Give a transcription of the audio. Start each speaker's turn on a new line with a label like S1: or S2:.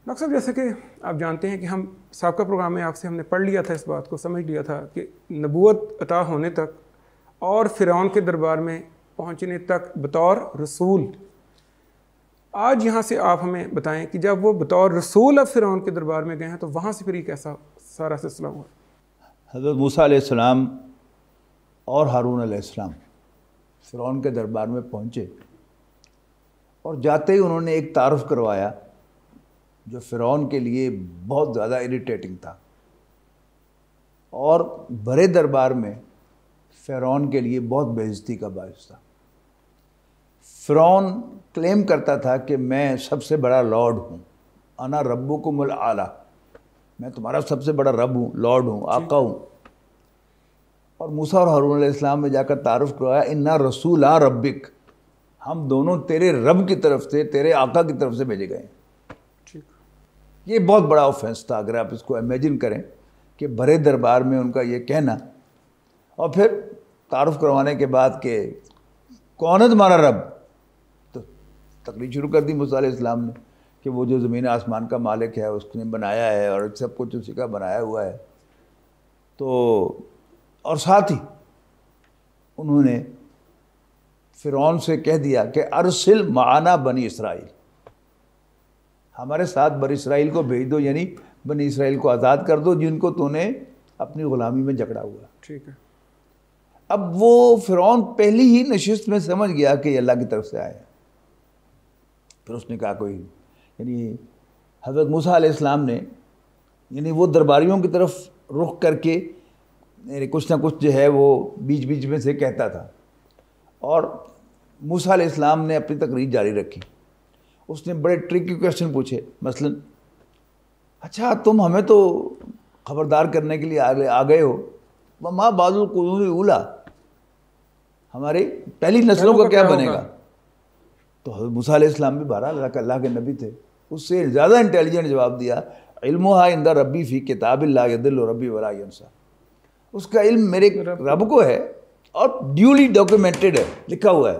S1: Doctor صاحب جیسے کہ آپ جانتے ہیں کہ ہم سابقہ پروگرام میں آپ سے ہم نے پڑھ لیا تھا، اس بات کو سمجھ لیا تھا کہ نبوت عطا ہونے تک اور فرعون کے دربار میں پہنچنے تک بطور رسول، آج یہاں سے آپ ہمیں بتائیں کہ جب وہ بطور رسول اب فرعون کے دربار میں گئے ہیں تو وہاں سے پھر یہ کیسا سارا سلسلہ ہوا؟
S2: حضرت موسیٰ علیہ السلام اور ہارون علیہ السلام فرعون کے دربار میں پہنچے اور جاتے ہی انہوں نے ایک تعارف کروایا جو فرعون کے لیے بہت زیادہ اریٹیٹنگ تھا اور بڑے دربار میں فرعون کے لیے بہت بے عزتی کا باعث تھا۔ فرعون کلیم کرتا تھا کہ میں سب سے بڑا لارڈ ہوں، انا ربکم الاعلی، میں تمہارا سب سے بڑا رب ہوں، لارڈ ہوں، آقا ہوں۔ اور موسیٰ اور ہارون علیہ السلام نے جا کر تعارف کروایا انا رسولا ربک، ہم دونوں تیرے رب کی طرف سے، تیرے آقا کی طرف سے بھیجے گئے ہیں۔ یہ بہت بڑا آفینس تھا، اگر آپ اس کو امیجن کریں کہ بڑے دربار میں ان کا یہ کہنا، اور پھر تعارف کروانے کے بعد کہ کون ہے تمہارا رب، تو تقریر شروع کر دی موسیٰ علیہ السلام نے کہ وہ جو زمین آسمان کا مالک ہے، اس نے بنایا ہے اور سب کچھ اسی کا بنایا ہوا ہے۔ تو اور ساتھ ہی انہوں نے فرعون سے کہہ دیا کہ ارسل معنا بنی اسرائیل، ہمارے ساتھ بنی اسرائیل کو بھیج دو، یعنی بنی اسرائیل کو آزاد کر دو جن کو تو نے اپنی غلامی میں جکڑا ہوا۔
S1: ٹھیک ہے۔
S2: اب وہ فرعون پہلی ہی نشست میں سمجھ گیا کہ یہ اللہ کی طرف سے آئے ہیں۔ پھر اس نے کہا کوئی، یعنی حضرت موسیٰ علیہ السلام نے یعنی وہ درباریوں کی طرف رخ کر کے یعنی کچھ نہ کچھ جو ہے وہ بیچ بیچ میں سے کہتا تھا، اور موسیٰ علیہ السلام نے اپنی تقریر جاری رکھی۔ اس نے بڑے ٹرکی کویسچن پوچھے، مثلا اچھا تم ہمیں تو خبردار کرنے کے لیے آ گئے ہو، وما بعض القرون الاولی، ہماری پہلی نسلوں کا کیا بنے گا؟ تو حضرت موسیٰ علیہ السلام بھی بہرحال اللہ کے نبی تھے، اس سے زیادہ انٹیلیجنٹ جواب دیا، علمھا عند ربی فی کتاب لا یضل ربی ولا ینسیٰ، اس کا علم میرے رب کو ہے اور ڈیولی ڈاکیومنٹڈ ہے، لکھا ہوا ہے۔